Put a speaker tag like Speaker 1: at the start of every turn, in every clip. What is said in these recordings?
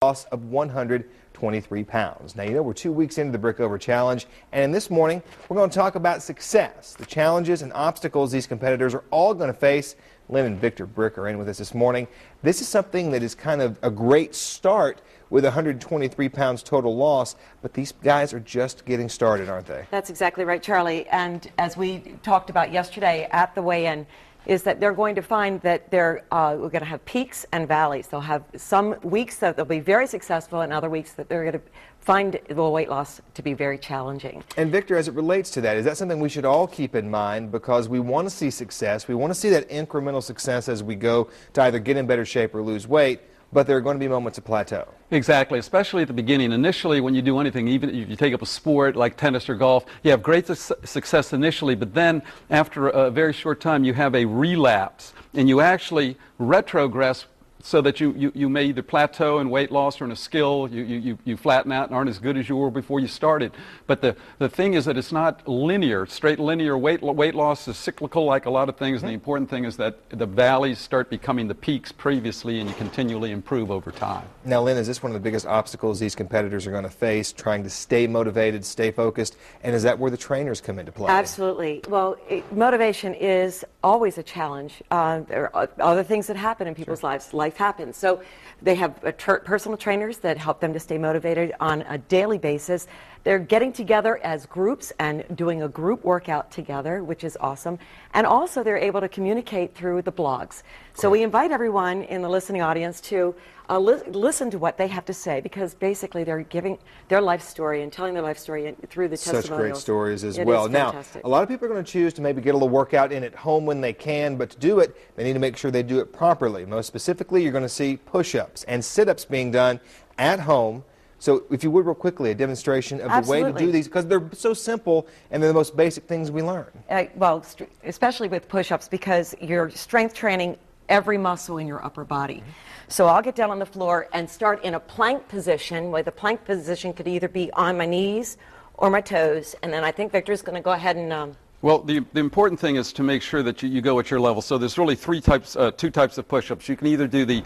Speaker 1: loss of 123 pounds. Now, you know, we're 2 weeks into the Brickover Challenge, and this morning we're going to talk about success, the challenges and obstacles these competitors are all going to face. Lynn and Victor Brick are in with us this morning. This is something that is kind of a great start with 123 pounds total loss, but these guys are just getting started, aren't they?
Speaker 2: That's exactly right, Charlie. And as we talked about yesterday at the weigh-in, is that they're going to find that we're going to have peaks and valleys. They'll have some weeks that they'll be very successful and other weeks that they're going to find the weight loss to be very challenging.
Speaker 1: And Victor, as it relates to that, is that something we should all keep in mind, because we want to see success, we want to see that incremental success as we go to either get in better shape or lose weight, but there are going to be moments of plateau.
Speaker 3: Exactly, especially at the beginning. Initially, when you do anything, even if you take up a sport like tennis or golf, you have great success initially, but then after a very short time, you have a relapse, and you actually retrogress so that you may either plateau in weight loss or in a skill, you flatten out and aren't as good as you were before you started. But the thing is that it's not linear. Straight linear weight loss is cyclical like a lot of things, and the important thing is that the valleys start becoming the peaks previously, and you continually improve over time.
Speaker 1: Now, Lynn, is this one of the biggest obstacles these competitors are going to face, trying to stay motivated, stay focused, and is that where the trainers come into play?
Speaker 2: Absolutely. Well, motivation is always a challenge. There are other things that happen in people's lives. Life happens. So they have personal trainers that help them to stay motivated on a daily basis. They're getting together as groups and doing a group workout together, which is awesome. And also they're able to communicate through the blogs. So we invite everyone in the listening audience to listen to what they have to say, because basically they're giving their life story and telling their life story through the testimonials.
Speaker 1: Such great stories as well. Now, a lot of people are going to choose to maybe get a little workout in at home when they can, but to do it, they need to make sure they do it properly. Most specifically, you're going to see push-ups and sit-ups being done at home. So if you would, real quickly, a demonstration of the way to do these, because they're so simple and they're the most basic things we learn.
Speaker 2: Well, especially with push-ups, because you're strength training every muscle in your upper body. So I'll get down on the floor and start in a plank position, where the plank position could either be on my knees or my toes, and then I think Victor's going to go ahead and
Speaker 3: well, the important thing is to make sure that you go at your level. So there's really two types of push-ups. You can either do the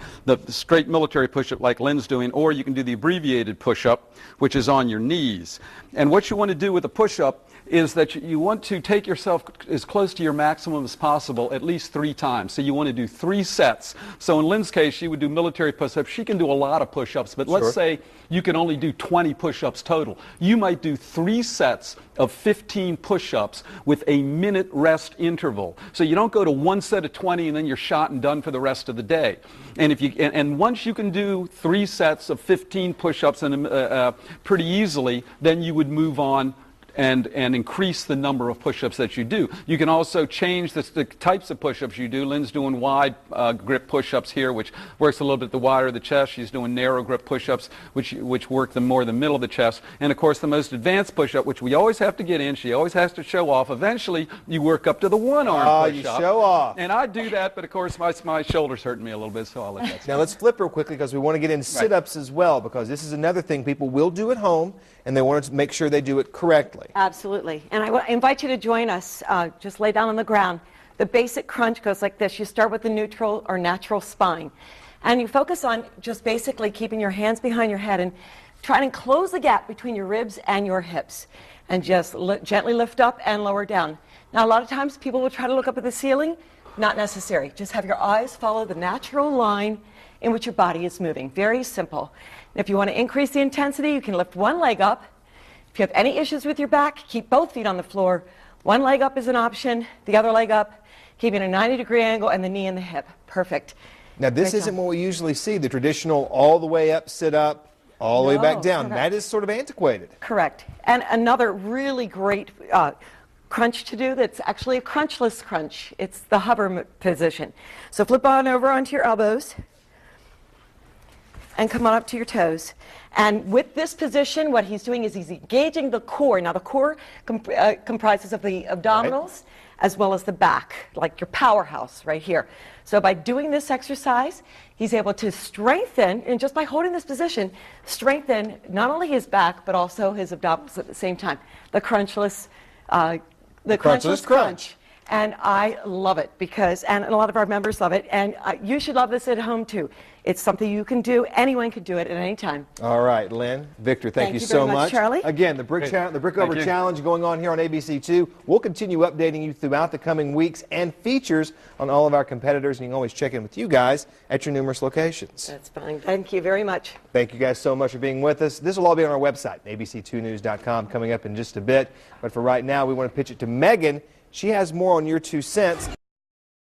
Speaker 3: straight military push-up like Lynn's doing, or you can do the abbreviated push-up, which is on your knees. And what you want to do with a push-up is that you want to take yourself as close to your maximum as possible at least 3 times. So you want to do 3 sets. So in Lynn's case, she would do military push-ups. She can do a lot of push-ups, but let's say you can only do 20 push-ups total. You might do 3 sets of 15 push-ups with a minute rest interval. So you don't go to 1 set of 20 and then you're shot and done for the rest of the day. And if and once you can do 3 sets of 15 push-ups pretty easily, then you would move on and increase the number of push-ups that you do. You can also change the types of push-ups you do. Lynn's doing wide grip push-ups here, which works a little bit the wider the chest. She's doing narrow grip push-ups, which work more the middle of the chest. And of course, the most advanced push-up, which we always have to get in, she always has to show off. Eventually, you work up to the one-arm push-up.
Speaker 1: You show off.
Speaker 3: And I do that, but of course, my shoulder's hurting me a little bit, so I'll let that
Speaker 1: Now let's flip real quickly, because we want to get in sit-ups as well, because this is another thing people will do at home, and they want to make sure they do it correctly.
Speaker 2: Absolutely. And I invite you to join us. Just lay down on the ground. The basic crunch goes like this. You start with the neutral or natural spine. And you focus on just basically keeping your hands behind your head and trying to close the gap between your ribs and your hips. And just gently lift up and lower down. Now, a lot of times people will try to look up at the ceiling. Not necessary. Just have your eyes follow the natural line in which your body is moving. Very simple. And if you want to increase the intensity, you can lift one leg up. If you have any issues with your back, keep both feet on the floor. One leg up is an option, the other leg up, keeping a 90-degree angle, and the knee and the hip. Perfect.
Speaker 1: Now, this isn't what we usually see, the traditional all the way up, sit up, all the way back down.
Speaker 2: Correct.
Speaker 1: That is sort of antiquated.
Speaker 2: Correct. And another really great crunch to do that's actually a crunchless crunch. It's the hover position. So flip on over onto your elbows and come on up to your toes. And with this position, what he's doing is he's engaging the core. Now, the core comprises of the abdominals as well as the back, like your powerhouse right here. So by doing this exercise, he's able to strengthen, and just by holding this position, strengthen not only his back, but also his abdominals at the same time. The crunchless crunch. And I love it and a lot of our members love it, and you should love this at home too. It's something you can do. Anyone can do it at any time.
Speaker 1: All right, Lynn, Victor, thank you
Speaker 2: so
Speaker 1: very much.
Speaker 2: Charlie.
Speaker 1: Again, the Brickover Challenge going on here on ABC2. We'll continue updating you throughout the coming weeks and features on all of our competitors, and you can always check in with you guys at your numerous locations.
Speaker 2: That's fine. Thank you very much.
Speaker 1: Thank you guys so much for being with us. This will all be on our website, abc2news.com, coming up in just a bit. But for right now, we want to pitch it to Megan. She has more on your 2 cents.